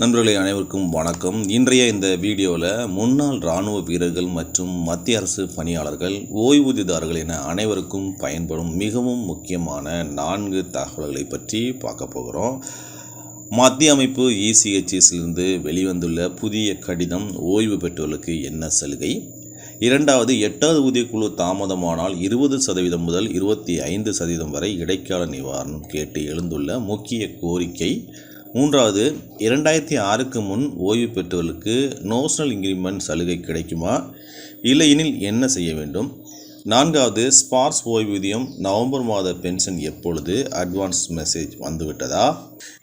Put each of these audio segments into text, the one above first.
நண்பர்களே அனைவருக்கும் வணக்கம். இன்றைய இந்த வீடியோவில் முன்னாள் இராணுவ வீரர்கள் மற்றும் மத்திய அரசு பணியாளர்கள், ஓய்வூதியதாரர்கள் என அனைவருக்கும் பயன்படும் மிகவும் முக்கியமான 4 தகவல்களை பற்றி பார்க்க போகிறோம். மத்திய அமைப்பு இசிஹெச்எஸ்லிருந்து வெளிவந்துள்ள புதிய கடிதம் ஓய்வு பெற்றவர்களுக்கு என்ன சலுகை? இரண்டாவது, 8வது ஊதியக்குழு தாமதமானால் 20% முதல் 25% வரை இடைக்கால நிவாரணம் கேட்டு எழுந்துள்ள முக்கிய கோரிக்கை. மூன்றாவது, 2006க்கு முன் ஓய்வு பெற்றவர்களுக்கு நோஷனல் இன்கிரிமெண்ட் சலுகை கிடைக்குமா, இல்லையெனில் என்ன செய்ய வேண்டும்? நான்காவது, ஸ்பார்ஸ் ஓய்வூதியம் நவம்பர் மாத பென்ஷன் எப்பொழுது? அட்வான்ஸ் மெசேஜ் வந்துவிட்டதா?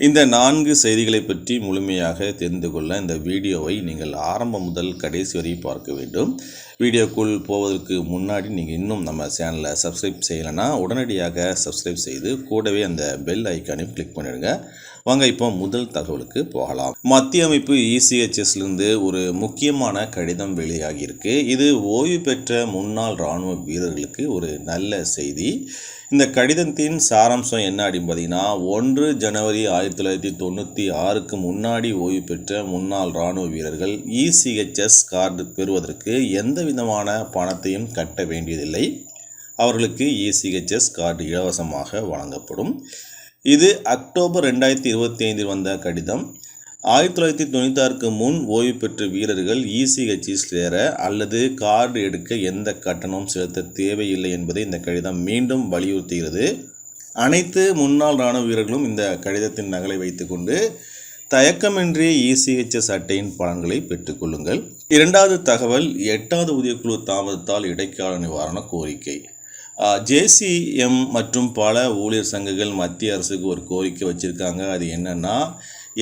இந்த 4 செய்திகளை பற்றி முழுமையாக தெரிந்து கொள்ள இந்த வீடியோவை நீங்கள் ஆரம்பம் முதல் கடைசி வரை பார்க்க வேண்டும். வீடியோக்குள் போவதற்கு முன்னாடி நீங்கள் இன்னும் நம்ம சேனலை சப்ஸ்கிரைப் செய்யலைன்னா உடனடியாக சப்ஸ்கிரைப் செய்து கூடவே அந்த பெல் ஐக்கானையும் கிளிக் பண்ணிடுங்க. வாங்க இப்போ முதல் தகவலுக்கு போகலாம். மத்திய அமைப்பு இசிஹெச்எஸ்லிருந்து ஒரு முக்கியமான கடிதம் வெளியாகியிருக்கு. இது ஓய்வு பெற்ற முன்னாள் இராணுவ வீரர்களுக்கு ஒரு நல்ல செய்தி. இந்த கடிதத்தின் சாராம்சம் என்ன அப்படின்னு பார்த்தீங்கன்னா, 1 ஜனவரி 1996க்கு முன்னாடி ஓய்வு பெற்ற முன்னாள் இராணுவ வீரர்கள் இசிஹெச்எஸ் கார்டு பெறுவதற்கு எந்த விதமான பணத்தையும் கட்ட வேண்டியதில்லை. அவர்களுக்கு இசிஹெச்எஸ் கார்டு இலவசமாக வழங்கப்படும். இது அக்டோபர் 2025 வந்த கடிதம். 1996க்கு முன் ஓய்வு பெற்ற வீரர்கள் இசிஹெச்எஸ் சேர அல்லது கார்டு எடுக்க எந்த கட்டணமும் செலுத்த தேவையில்லை என்பதை இந்த கடிதம் மீண்டும் வலியுறுத்துகிறது. அனைத்து முன்னாள் இராணுவ வீரர்களும் இந்த கடிதத்தின் நகலை வைத்துக்கொண்டு தயக்கமின்றி இசிஹெச்எஸ் அட்டையின் பலன்களை பெற்றுக்கொள்ளுங்கள். இரண்டாவது தகவல், 8வது ஊதியக்குழு தாமதத்தால் இடைக்கால நிவாரண கோரிக்கை. ஜேசிஎம் மற்றும் பல ஊழியர் சங்கங்கள் மத்திய அரசுக்கு ஒரு கோரிக்கை வச்சுருக்காங்க. அது என்னென்னா,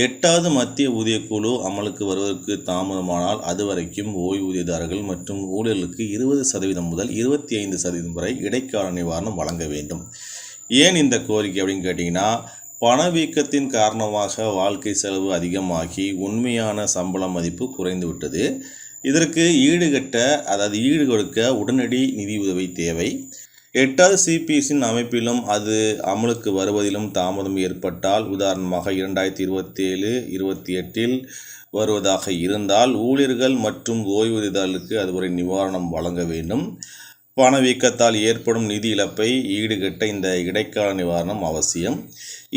8வது மத்திய ஊதியக்குழு அமலுக்கு வருவதற்கு தாமதமானால் அதுவரைக்கும் ஓய்வூதியதாரர்கள் மற்றும் ஊழியர்களுக்கு 20% முதல் 25% வரை இடைக்கால நிவாரணம் வழங்க வேண்டும். ஏன் இந்த கோரிக்கை அப்படின்னு கேட்டிங்கன்னா, பணவீக்கத்தின் காரணமாக வாழ்க்கை செலவு அதிகமாகி உண்மையான சம்பள மதிப்பு குறைந்து விட்டது. இதற்கு ஈடு கொடுக்க உடனடி நிதி உதவி தேவை. 8வது சிபிஎஸ்ஸின் அமைப்பிலும் அது அமலுக்கு வருவதிலும் தாமதம் ஏற்பட்டால், உதாரணமாக 2027-28 வருவதாக இருந்தால் ஊழியர்கள் மற்றும் ஓய்வூதியதாரர்களுக்கு அதுவரை நிவாரணம் வழங்க வேண்டும். பணவீக்கத்தால் ஏற்படும் நிதி இழப்பை ஈடுகட்ட இந்த இடைக்கால நிவாரணம் அவசியம்.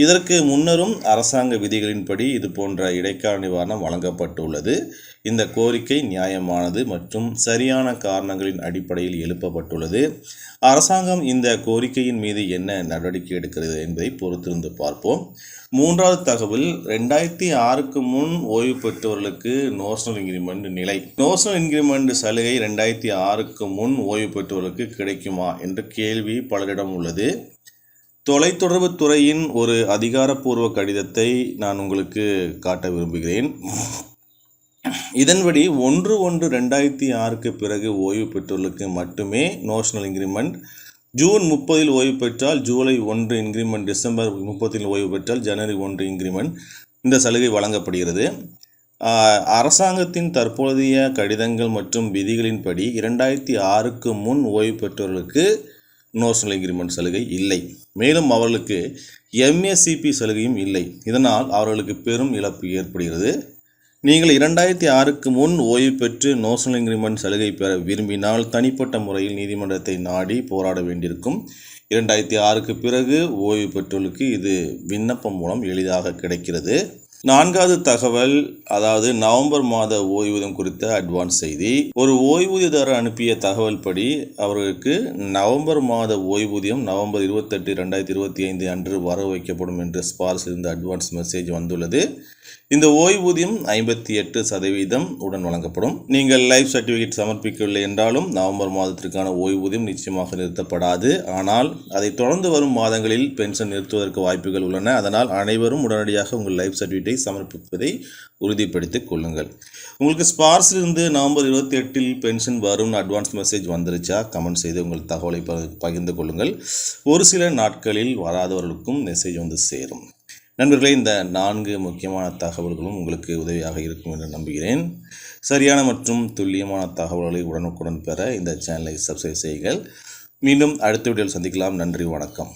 இதற்கு முன்னரும் அரசாங்க விதிகளின்படி இது போன்ற இடைக்கால நிவாரணம் வழங்கப்பட்டுள்ளது. இந்த கோரிக்கை நியாயமானது மற்றும் சரியான காரணங்களின் அடிப்படையில் எழுப்பப்பட்டுள்ளது. அரசாங்கம் இந்த கோரிக்கையின் மீது என்ன நடவடிக்கை எடுக்கிறது என்பதை பொறுத்திருந்து பார்ப்போம். மூன்றாவது தகவல், 2006க்கு முன் ஓய்வு பெற்றவர்களுக்கு நோஷனல் இன்கிரிமெண்ட் நிலை. நோஷனல் இன்கிரிமெண்ட் சலுகை 2006க்கு முன் ஓய்வு பெற்றவர்களுக்கு கிடைக்குமா என்ற கேள்வி பலரிடம் உள்ளது. தொலைத்தொடர்பு துறையின் ஒரு அதிகாரப்பூர்வ கடிதத்தை நான் உங்களுக்கு காட்ட விரும்புகிறேன். இதன்படி 1/1/2006க்கு பிறகு ஓய்வு பெற்றவர்களுக்கு மட்டுமே நோஷனல் இன்கிரிமெண்ட். ஜூன் 30 ஓய்வு பெற்றால் ஜூலை 1 இன்கிரிமெண்ட், டிசம்பர் 30 ஓய்வு பெற்றால் ஜனவரி 1 இன்கிரிமெண்ட் இந்த சலுகை வழங்கப்படுகிறது. அரசாங்கத்தின் தற்போதைய கடிதங்கள் மற்றும் விதிகளின்படி 2006க்கு முன் ஓய்வு பெற்றவர்களுக்கு நோஷனல் இன்கிரிமெண்ட் சலுகை இல்லை. மேலும் அவர்களுக்கு எம்ஏசிபி சலுகையும் இல்லை. இதனால் அவர்களுக்கு பெரும் இழப்பு ஏற்படுகிறது. நீங்கள் 2006க்கு முன் ஓய்வு பெற்று நோஷனல் இன்கிரிமெண்ட் சலுகை பெற விரும்பினால் தனிப்பட்ட முறையில் நீதிமன்றத்தை நாடி போராட வேண்டியிருக்கும். 2006க்கு பிறகு ஓய்வு பெற்றவர்களுக்கு இது விண்ணப்பம் மூலம் எளிதாக கிடைக்கிறது. 4வது தகவல், அதாவது நவம்பர் மாத ஓய்வூதியம் குறித்த அட்வான்ஸ் செய்தி. ஒரு ஓய்வூதியதாரர் அனுப்பிய தகவல் படி அவர்களுக்கு நவம்பர் மாத ஓய்வூதியம் நவம்பர் 28, 2025 அன்று வர வைக்கப்படும் என்று ஸ்பார்ஸ் இருந்து அட்வான்ஸ் மெசேஜ் வந்துள்ளது. இந்த ஓய்வூதியம் 58% உடன் வழங்கப்படும். நீங்கள் லைஃப் சர்டிஃபிகேட் சமர்ப்பிக்கவில்லை என்றாலும் நவம்பர் மாதத்திற்கான ஓய்வூதியம் நிச்சயமாக நிறுத்தப்படாது. ஆனால் அதை தொடர்ந்து வரும் மாதங்களில் பென்ஷன் நிறுத்துவதற்கு வாய்ப்புகள் உள்ளன. அதனால் அனைவரும் உடனடியாக உங்கள் லைஃப் சர்டிஃபிகேட்டை சமர்ப்பிப்பதை உறுதிப்படுத்திக் கொள்ளுங்கள். உங்களுக்கு ஸ்பார்ஸிலிருந்து நவம்பர் 28 பென்ஷன் வரும் அட்வான்ஸ் மெசேஜ் வந்துருச்சா? கமெண்ட் செய்து உங்கள் தகவலை பகிர்ந்து கொள்ளுங்கள். ஒரு சில நாட்களில் வராதவர்களுக்கும் மெசேஜ் வந்து சேரும். நண்பர்களே, இந்த 4 முக்கியமான தகவல்களும் உங்களுக்கு உதவியாக இருக்கும் என்று நம்புகிறேன். சரியான மற்றும் துல்லியமான தகவல்களை உடனுக்குடன் பெற இந்த சேனலை சப்ஸ்கிரைப் செய்யுங்கள். மீண்டும் அடுத்த வீடியோவில் சந்திக்கலாம். நன்றி, வணக்கம்.